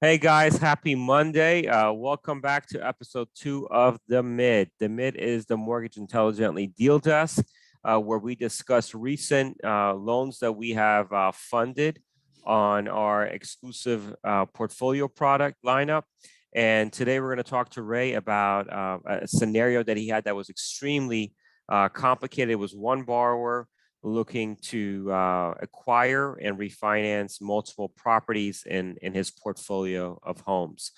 Hey guys, happy Monday. Welcome back to episode 2 of the MIDD. The MIDD is the Mortgage Intelligently Deal Desk, where we discuss recent loans that we have funded on our exclusive portfolio product lineup. And today we're going to talk to Ray about a scenario that he had that was extremely complicated. It was one borrower looking to acquire and refinance multiple properties in his portfolio of homes.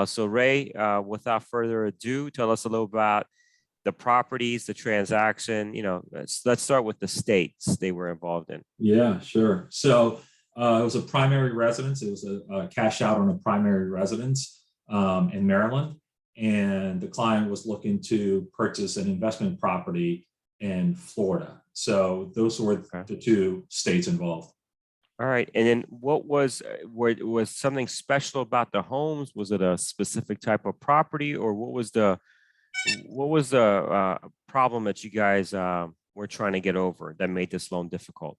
So Ray, without further ado, tell us a little about the properties, the transaction. Let's start with the states they were involved in. Yeah, sure. So it was a primary residence. It was a cash out on a primary residence in Maryland. And the client was looking to purchase an investment property in Florida. So those were the two states involved. All right. And then what was something special about the homes? Was it a specific type of property, or what was the problem that you guys were trying to get over that made this loan difficult?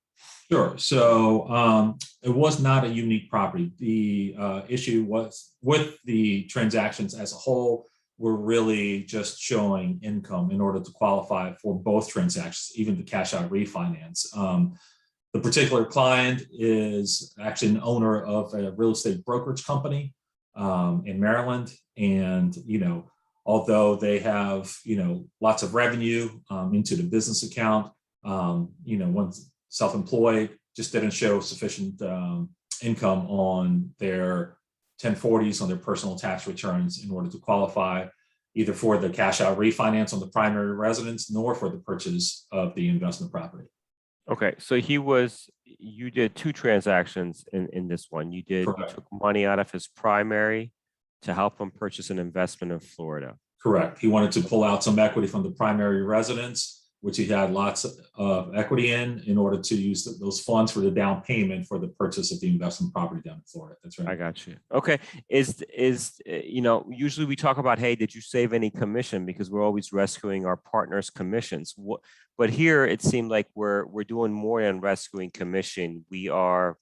Sure. So it was not a unique property. The issue was with the transactions as a whole, we're really just showing income in order to qualify for both transactions, even the cash out refinance. The particular client is actually an owner of a real estate brokerage company in Maryland. And, although they have, lots of revenue into the business account, once self-employed, just didn't show sufficient income on their 1040s on their personal tax returns in order to qualify either for the cash out refinance on the primary residence nor for the purchase of the investment property. Okay, so you did two transactions in this one. You took money out of his primary to help him purchase an investment in Florida. Correct. He wanted to pull out some equity from the primary residence, which he had lots of equity in order to use those funds for the down payment for the purchase of the investment property down in Florida. That's right. I got you. Okay. Usually we talk about, hey, did you save any commission? Because we're always rescuing our partners' commissions. But here it seemed like we're doing more than rescuing commission. We are,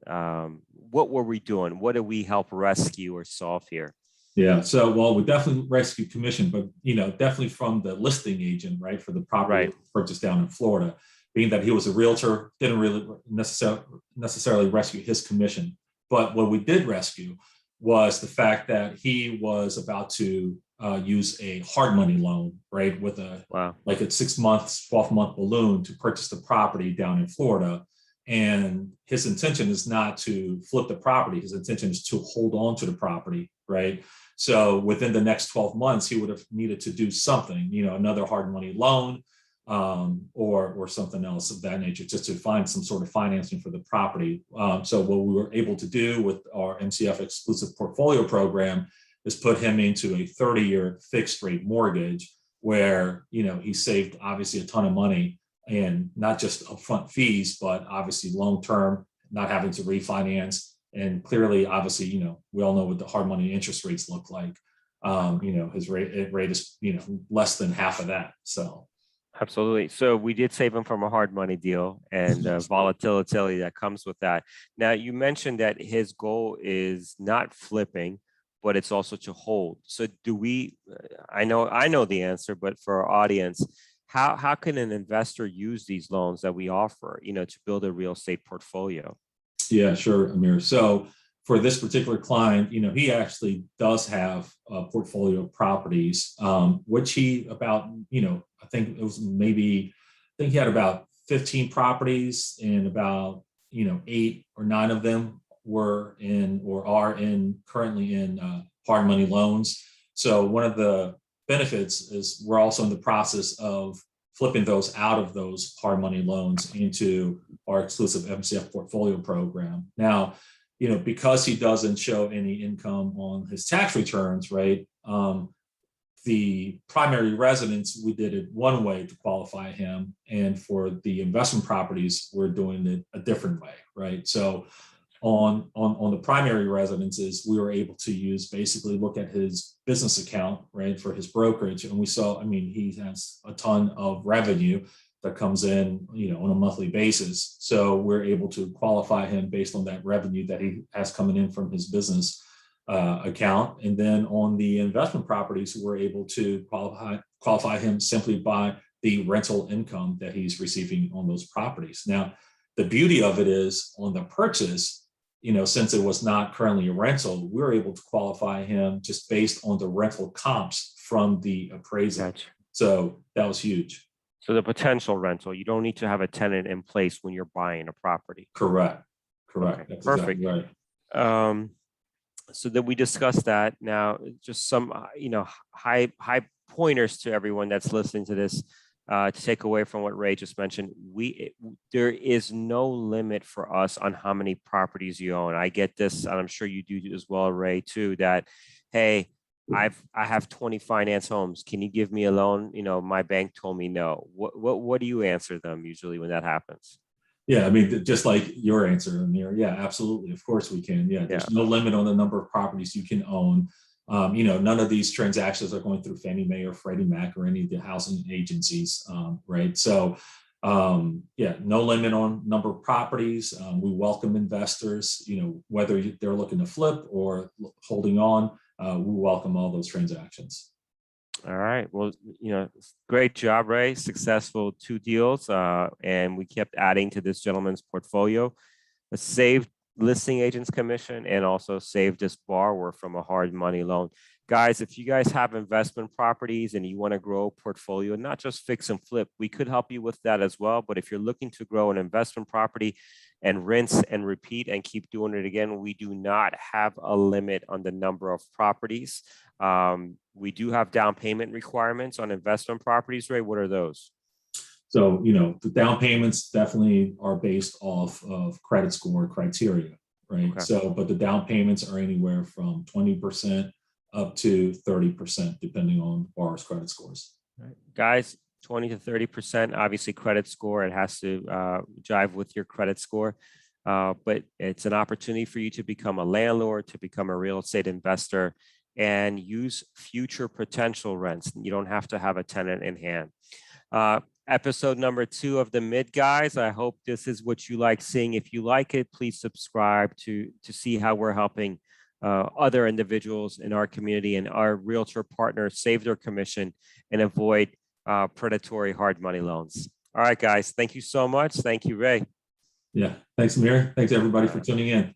what were we doing? What did we help rescue or solve here? Yeah. So, well, we definitely rescue commission, but, definitely from the listing agent, right, for the property purchased down in Florida, being that he was a realtor, didn't really necessarily rescue his commission. But what we did rescue was the fact that he was about to use a hard money loan, right, with like a 6 months, 12-month balloon to purchase the property down in Florida. And his intention is not to flip the property. His intention is to hold on to the property, right? So within the next 12 months, he would have needed to do something, another hard money loan or something else of that nature, just to find some sort of financing for the property. So what we were able to do with our MCF exclusive portfolio program is put him into a 30-year fixed rate mortgage where, he saved obviously a ton of money, and not just upfront fees, but obviously long-term, not having to refinance. And clearly, obviously, we all know what the hard money interest rates look like. His rate is, less than half of that. So. Absolutely. So we did save him from a hard money deal and volatility that comes with that. Now, you mentioned that his goal is not flipping, but it's also to hold. So I know the answer, but for our audience, how can an investor use these loans that we offer, to build a real estate portfolio? Yeah, sure, Amir. So for this particular client, he actually does have a portfolio of properties, which he I think he had about 15 properties, and about, 8 or 9 of them were in or are currently in hard money loans. So one of the benefits is we're also in the process of flipping those out of those hard money loans into our exclusive MCF portfolio program. Now, because he doesn't show any income on his tax returns, right? The primary residence, we did it one way to qualify him. And for the investment properties, we're doing it a different way, right? So on the primary residences, we were able to basically look at his business account, right, for his brokerage. And we saw, he has a ton of revenue that comes in, on a monthly basis. So we're able to qualify him based on that revenue that he has coming in from his business account. And then on the investment properties, we're able to qualify him simply by the rental income that he's receiving on those properties. Now, the beauty of it is on the purchase, since it was not currently a rental, we were able to qualify him just based on the rental comps from the appraisal. Gotcha. So that was huge. So the potential rental, you don't need to have a tenant in place when you're buying a property. Correct. Okay, That's perfect. exactly right. So that we discussed that. Now, just some high pointers to everyone that's listening to this to take away from what Ray just mentioned. There is no limit for us on how many properties you own. I get this, and I'm sure you do as well, Ray, too. That, hey, I have 20 finance homes. Can you give me a loan? My bank told me no. What do you answer them usually when that happens? Yeah, I mean, just like your answer, Amir. Yeah, absolutely. Of course we can. Yeah, there's no limit on the number of properties you can own. None of these transactions are going through Fannie Mae or Freddie Mac or any of the housing agencies, right? So, yeah, no limit on number of properties. We welcome investors, whether they're looking to flip or holding on, we welcome all those transactions. All right. Well, great job, Ray. Successful 2 deals. And we kept adding to this gentleman's portfolio. A saved listing agent's commission and also saved this borrower from a hard money loan. Guys, if you guys have investment properties and you want to grow a portfolio, not just fix and flip, we could help you with that as well. But if you're looking to grow an investment property and rinse and repeat and keep doing it again, we do not have a limit on the number of properties. We do have down payment requirements on investment properties, Ray. What are those? So, the down payments definitely are based off of credit score criteria, right? Okay. So, but the down payments are anywhere from 20% up to 30%, depending on the borrower's credit scores. Right. Guys, 20 to 30%, obviously credit score, it has to jive with your credit score. But it's an opportunity for you to become a landlord, to become a real estate investor, and use future potential rents. You don't have to have a tenant in hand. Episode number 2 of the MIDD, guys. I hope this is what you like seeing. If you like it, please subscribe to see how we're helping other individuals in our community and our realtor partners save their commission and avoid predatory hard money loans. All right, guys. Thank you so much. Thank you, Ray. Yeah. Thanks, Amir. Thanks, everybody, for tuning in.